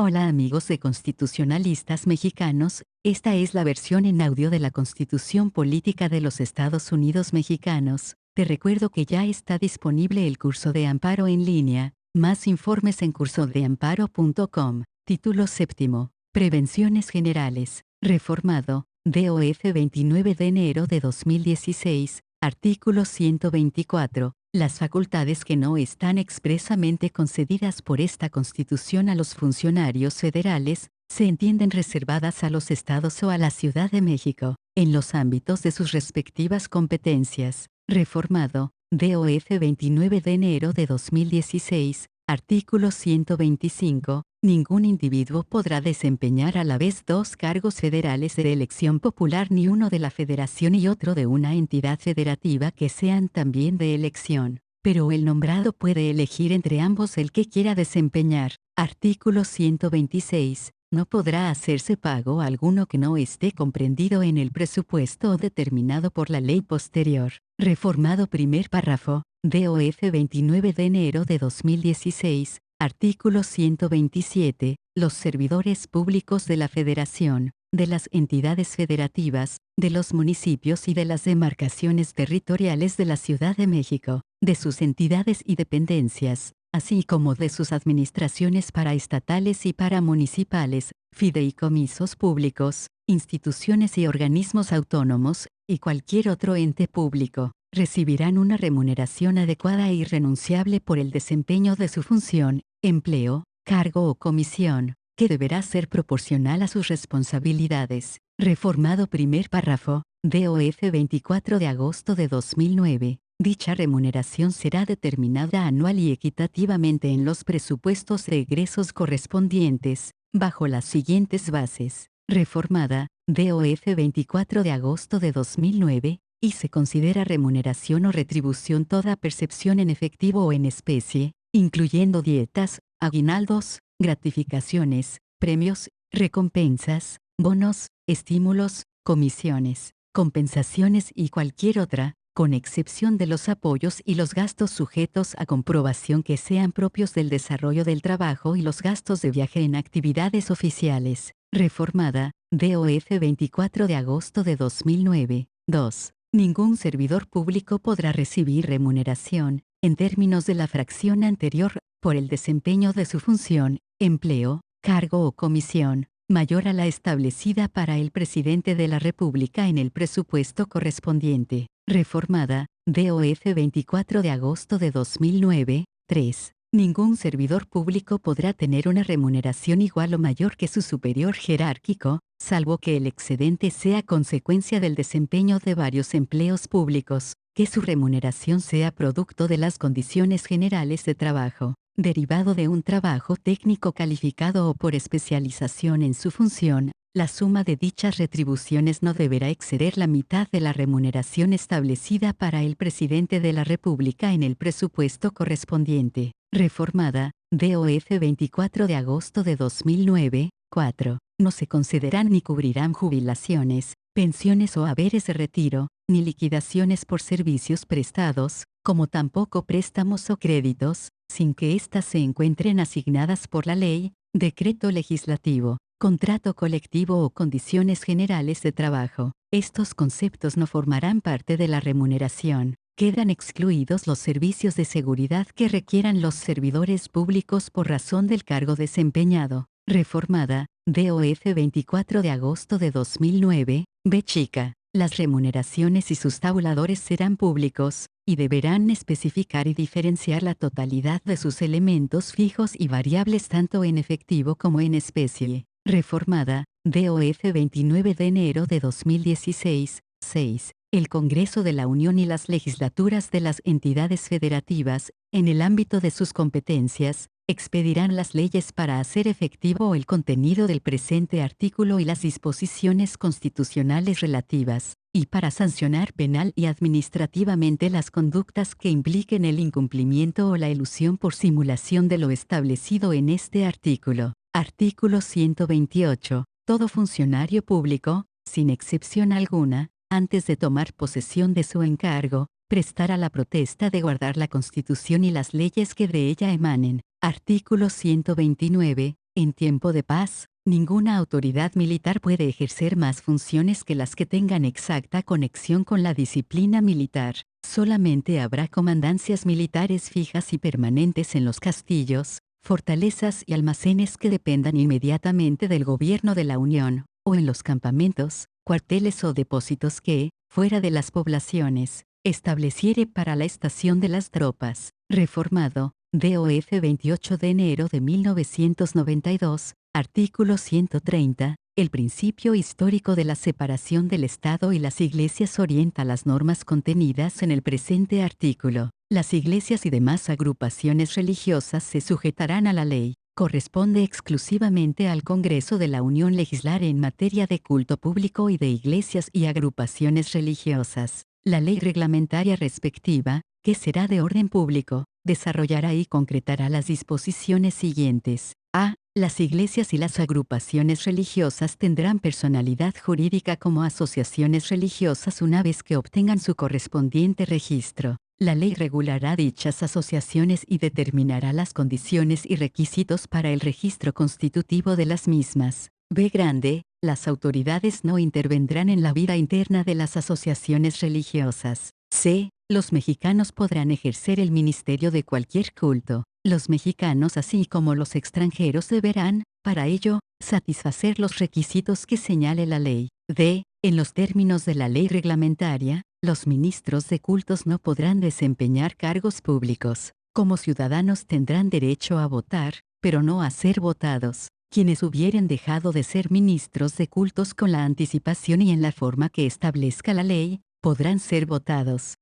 Hola amigos de constitucionalistas mexicanos, esta es la versión en audio de la Constitución Política de los Estados Unidos Mexicanos. Te recuerdo que ya está disponible el curso de amparo en línea. Más informes en cursodeamparo.com. Título séptimo. Prevenciones generales. Reformado. DOF 29 de enero de 2016. Artículo 124. Las facultades que no están expresamente concedidas por esta Constitución a los funcionarios federales, se entienden reservadas a los estados o a la Ciudad de México, en los ámbitos de sus respectivas competencias. Reformado, DOF 29 de enero de 2016, artículo 125. Ningún individuo podrá desempeñar a la vez dos cargos federales de elección popular ni uno de la federación y otro de una entidad federativa que sean también de elección, pero el nombrado puede elegir entre ambos el que quiera desempeñar. Artículo 126. No podrá hacerse pago alguno que no esté comprendido en el presupuesto o determinado por la ley posterior. Reformado primer párrafo, DOF 29 de enero de 2016. Artículo 127. Los servidores públicos de la Federación, de las entidades federativas, de los municipios y de las demarcaciones territoriales de la Ciudad de México, de sus entidades y dependencias, así como de sus administraciones paraestatales y paramunicipales, fideicomisos públicos, instituciones y organismos autónomos, y cualquier otro ente público, recibirán una remuneración adecuada e irrenunciable por el desempeño de su función, empleo, cargo o comisión, que deberá ser proporcional a sus responsabilidades. Reformado primer párrafo, DOF 24 de agosto de 2009. Dicha remuneración será determinada anual y equitativamente en los presupuestos de egresos correspondientes, bajo las siguientes bases. Reformada, DOF 24 de agosto de 2009, y se considera remuneración o retribución toda percepción en efectivo o en especie, incluyendo dietas, aguinaldos, gratificaciones, premios, recompensas, bonos, estímulos, comisiones, compensaciones y cualquier otra, con excepción de los apoyos y los gastos sujetos a comprobación que sean propios del desarrollo del trabajo y los gastos de viaje en actividades oficiales. Reformada, DOF 24 de agosto de 2009. 2. Ningún servidor público podrá recibir remuneración, en términos de la fracción anterior, por el desempeño de su función, empleo, cargo o comisión, mayor a la establecida para el presidente de la República en el presupuesto correspondiente. Reformada, DOF 24 de agosto de 2009. 3. Ningún servidor público podrá tener una remuneración igual o mayor que su superior jerárquico, salvo que el excedente sea consecuencia del desempeño de varios empleos públicos, que su remuneración sea producto de las condiciones generales de trabajo, derivado de un trabajo técnico calificado o por especialización en su función. La suma de dichas retribuciones no deberá exceder la mitad de la remuneración establecida para el presidente de la República en el presupuesto correspondiente. Reformada, DOF 24 de agosto de 2009. 4. No se concederán ni cubrirán jubilaciones, pensiones o haberes de retiro, ni liquidaciones por servicios prestados, como tampoco préstamos o créditos, sin que éstas se encuentren asignadas por la ley, decreto legislativo, contrato colectivo o condiciones generales de trabajo. Estos conceptos no formarán parte de la remuneración. Quedan excluidos los servicios de seguridad que requieran los servidores públicos por razón del cargo desempeñado. Reformada, DOF 24 de agosto de 2009, B chica. Las remuneraciones y sus tabuladores serán públicos, y deberán especificar y diferenciar la totalidad de sus elementos fijos y variables tanto en efectivo como en especie. Reformada, DOF 29 de enero de 2016. 6. El Congreso de la Unión y las legislaturas de las entidades federativas, en el ámbito de sus competencias, expedirán las leyes para hacer efectivo el contenido del presente artículo y las disposiciones constitucionales relativas, y para sancionar penal y administrativamente las conductas que impliquen el incumplimiento o la elusión por simulación de lo establecido en este artículo. Artículo 128. Todo funcionario público, sin excepción alguna, antes de tomar posesión de su encargo, prestará la protesta de guardar la Constitución y las leyes que de ella emanen. Artículo 129. En tiempo de paz, ninguna autoridad militar puede ejercer más funciones que las que tengan exacta conexión con la disciplina militar. Solamente habrá comandancias militares fijas y permanentes en los castillos, fortalezas y almacenes que dependan inmediatamente del gobierno de la Unión, o en los campamentos, cuarteles o depósitos que, fuera de las poblaciones, estableciere para la estación de las tropas. Reformado, DOF 28 de enero de 1992, artículo 130, el principio histórico de la separación del Estado y las iglesias orienta las normas contenidas en el presente artículo. Las iglesias y demás agrupaciones religiosas se sujetarán a la ley. Corresponde exclusivamente al Congreso de la Unión legislar en materia de culto público y de iglesias y agrupaciones religiosas. La ley reglamentaria respectiva, que será de orden público, desarrollará y concretará las disposiciones siguientes. A. Las iglesias y las agrupaciones religiosas tendrán personalidad jurídica como asociaciones religiosas una vez que obtengan su correspondiente registro. La ley regulará dichas asociaciones y determinará las condiciones y requisitos para el registro constitutivo de las mismas. B. Grande. Las autoridades no intervendrán en la vida interna de las asociaciones religiosas. C. Los mexicanos podrán ejercer el ministerio de cualquier culto. Los mexicanos así como los extranjeros deberán, para ello, satisfacer los requisitos que señale la ley. D. En los términos de la ley reglamentaria, los ministros de cultos no podrán desempeñar cargos públicos. Como ciudadanos tendrán derecho a votar, pero no a ser votados. Quienes hubieren dejado de ser ministros de cultos con la anticipación y en la forma que establezca la ley, podrán ser votados.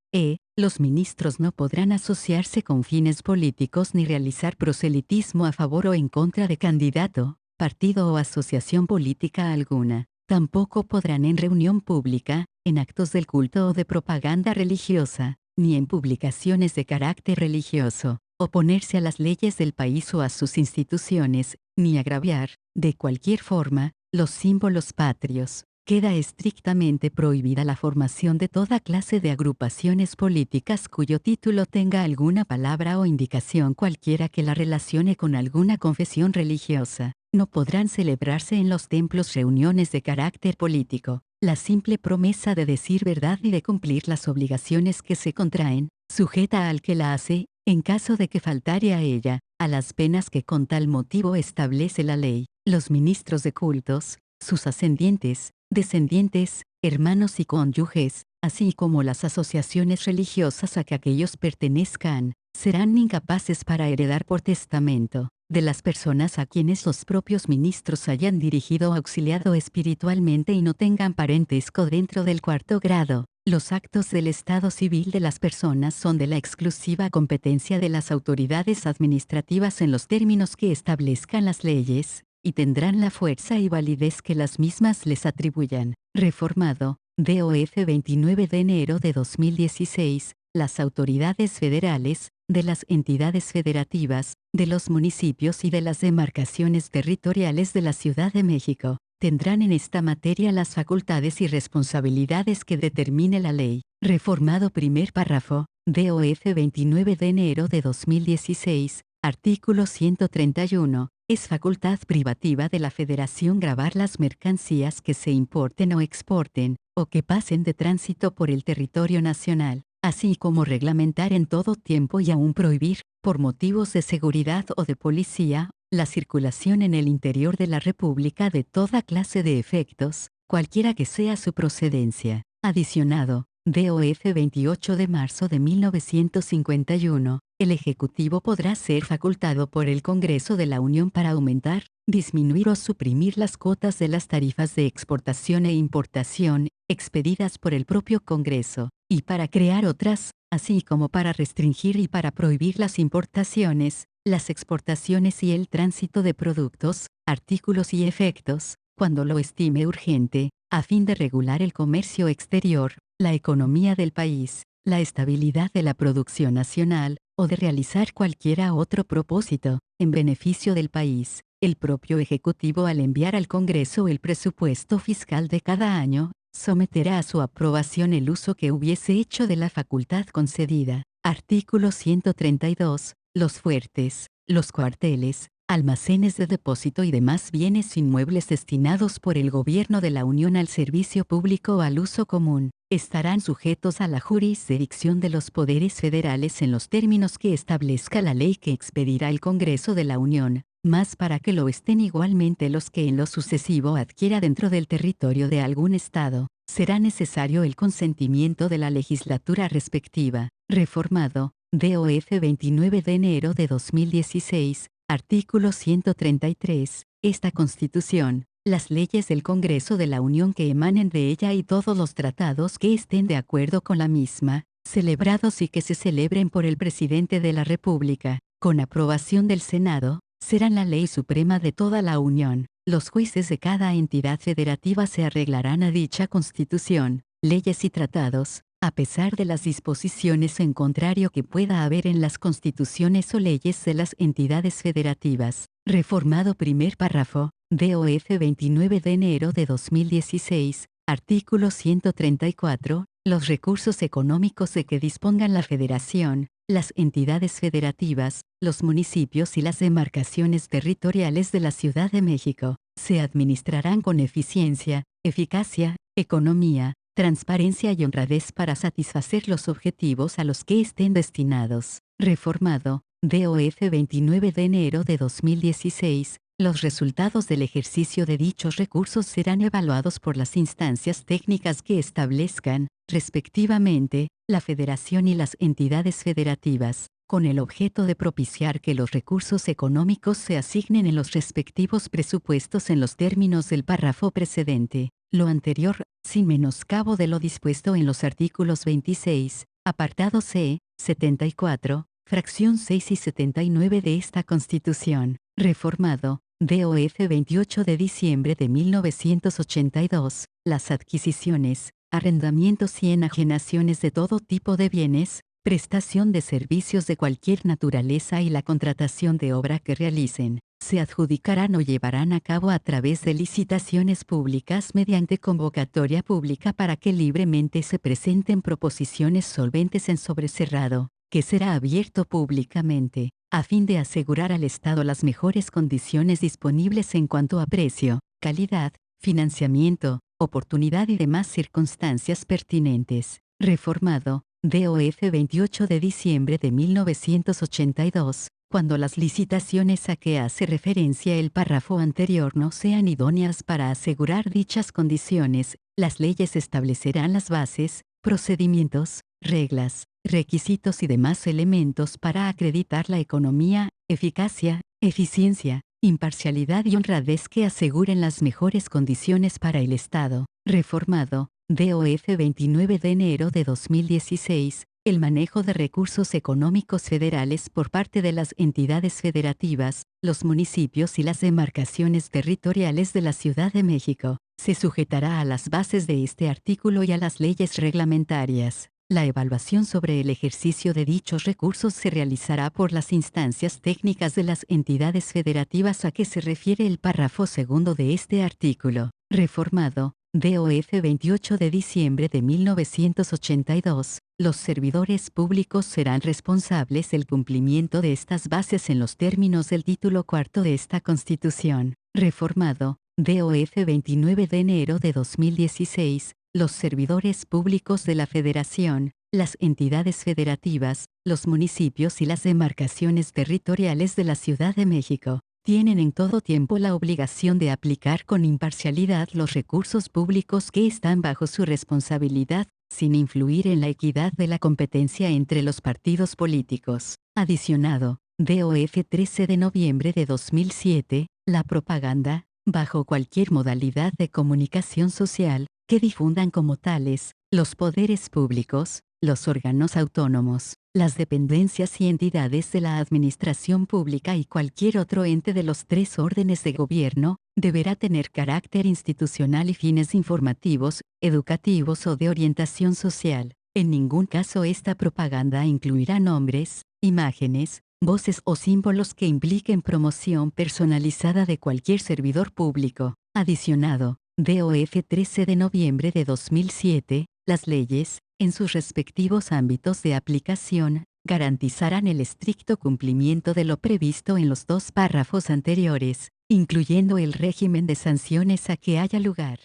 Los ministros no podrán asociarse con fines políticos ni realizar proselitismo a favor o en contra de candidato, partido o asociación política alguna. Tampoco podrán en reunión pública, en actos del culto o de propaganda religiosa, ni en publicaciones de carácter religioso, oponerse a las leyes del país o a sus instituciones, ni agraviar, de cualquier forma, los símbolos patrios. Queda estrictamente prohibida la formación de toda clase de agrupaciones políticas cuyo título tenga alguna palabra o indicación cualquiera que la relacione con alguna confesión religiosa. No podrán celebrarse en los templos reuniones de carácter político. La simple promesa de decir verdad y de cumplir las obligaciones que se contraen, sujeta al que la hace, en caso de que faltare a ella, a las penas que con tal motivo establece la ley. Los ministros de cultos, sus ascendientes, descendientes, hermanos y cónyuges, así como las asociaciones religiosas a que aquellos pertenezcan, serán incapaces para heredar por testamento, de las personas a quienes los propios ministros hayan dirigido o auxiliado espiritualmente y no tengan parentesco dentro del cuarto grado. Los actos del estado civil de las personas son de la exclusiva competencia de las autoridades administrativas en los términos que establezcan las leyes, y tendrán la fuerza y validez que las mismas les atribuyan. Reformado, DOF 29 de enero de 2016, las autoridades federales, de las entidades federativas, de los municipios y de las demarcaciones territoriales de la Ciudad de México, tendrán en esta materia las facultades y responsabilidades que determine la ley. Reformado primer párrafo, DOF 29 de enero de 2016, artículo 131. Es facultad privativa de la Federación gravar las mercancías que se importen o exporten, o que pasen de tránsito por el territorio nacional, así como reglamentar en todo tiempo y aún prohibir, por motivos de seguridad o de policía, la circulación en el interior de la República de toda clase de efectos, cualquiera que sea su procedencia. Adicionado, DOF 28 de marzo de 1951, el Ejecutivo podrá ser facultado por el Congreso de la Unión para aumentar, disminuir o suprimir las cuotas de las tarifas de exportación e importación, expedidas por el propio Congreso, y para crear otras, así como para restringir y para prohibir las importaciones, las exportaciones y el tránsito de productos, artículos y efectos, cuando lo estime urgente, a fin de regular el comercio exterior, la economía del país, la estabilidad de la producción nacional, o de realizar cualquiera otro propósito, en beneficio del país. El propio Ejecutivo, al enviar al Congreso el presupuesto fiscal de cada año, someterá a su aprobación el uso que hubiese hecho de la facultad concedida. Artículo 132. Los fuertes, los cuarteles, almacenes de depósito y demás bienes inmuebles destinados por el Gobierno de la Unión al servicio público o al uso común, estarán sujetos a la jurisdicción de los poderes federales en los términos que establezca la ley que expedirá el Congreso de la Unión, más para que lo estén igualmente los que en lo sucesivo adquiera dentro del territorio de algún Estado, será necesario el consentimiento de la legislatura respectiva. Reformado, DOF 29 de enero de 2016, artículo 133, esta Constitución, las leyes del Congreso de la Unión que emanen de ella y todos los tratados que estén de acuerdo con la misma, celebrados y que se celebren por el Presidente de la República, con aprobación del Senado, serán la ley suprema de toda la Unión. Los jueces de cada entidad federativa se arreglarán a dicha Constitución, leyes y tratados, a pesar de las disposiciones en contrario que pueda haber en las constituciones o leyes de las entidades federativas. Reformado primer párrafo, DOF 29 de enero de 2016, artículo 134, los recursos económicos de que dispongan la Federación, las entidades federativas, los municipios y las demarcaciones territoriales de la Ciudad de México, se administrarán con eficiencia, eficacia, economía, transparencia y honradez para satisfacer los objetivos a los que estén destinados. Reformado, DOF 29 de enero de 2016, los resultados del ejercicio de dichos recursos serán evaluados por las instancias técnicas que establezcan, respectivamente, la Federación y las entidades federativas, con el objeto de propiciar que los recursos económicos se asignen en los respectivos presupuestos en los términos del párrafo precedente. Lo anterior, sin menoscabo de lo dispuesto en los artículos 26, apartado C, 74, fracción 6 y 79 de esta Constitución. Reformado, DOF 28 de diciembre de 1982, las adquisiciones, arrendamientos y enajenaciones de todo tipo de bienes, prestación de servicios de cualquier naturaleza y la contratación de obra que realicen, se adjudicarán o llevarán a cabo a través de licitaciones públicas mediante convocatoria pública para que libremente se presenten proposiciones solventes en sobrecerrado, que será abierto públicamente, a fin de asegurar al Estado las mejores condiciones disponibles en cuanto a precio, calidad, financiamiento, oportunidad y demás circunstancias pertinentes. Reformado, DOF 28 de diciembre de 1982, cuando las licitaciones a que hace referencia el párrafo anterior no sean idóneas para asegurar dichas condiciones, las leyes establecerán las bases, procedimientos, reglas, requisitos y demás elementos para acreditar la economía, eficacia, eficiencia, imparcialidad y honradez que aseguren las mejores condiciones para el Estado. Reformado, DOF 29 de enero de 2016, el manejo de recursos económicos federales por parte de las entidades federativas, los municipios y las demarcaciones territoriales de la Ciudad de México, se sujetará a las bases de este artículo y a las leyes reglamentarias. La evaluación sobre el ejercicio de dichos recursos se realizará por las instancias técnicas de las entidades federativas a que se refiere el párrafo segundo de este artículo. Reformado, DOF 28 de diciembre de 1982, los servidores públicos serán responsables del cumplimiento de estas bases en los términos del título cuarto de esta Constitución. Reformado, DOF 29 de enero de 2016, los servidores públicos de la Federación, las entidades federativas, los municipios y las demarcaciones territoriales de la Ciudad de México, tienen en todo tiempo la obligación de aplicar con imparcialidad los recursos públicos que están bajo su responsabilidad, sin influir en la equidad de la competencia entre los partidos políticos. Adicionado, DOF 13 de noviembre de 2007, la propaganda, bajo cualquier modalidad de comunicación social, que difundan como tales, los poderes públicos, los órganos autónomos, las dependencias y entidades de la administración pública y cualquier otro ente de los tres órdenes de gobierno, deberá tener carácter institucional y fines informativos, educativos o de orientación social. En ningún caso esta propaganda incluirá nombres, imágenes, voces o símbolos que impliquen promoción personalizada de cualquier servidor público. Adicionado, DOF 13 de noviembre de 2007, las leyes, en sus respectivos ámbitos de aplicación, garantizarán el estricto cumplimiento de lo previsto en los dos párrafos anteriores, incluyendo el régimen de sanciones a que haya lugar.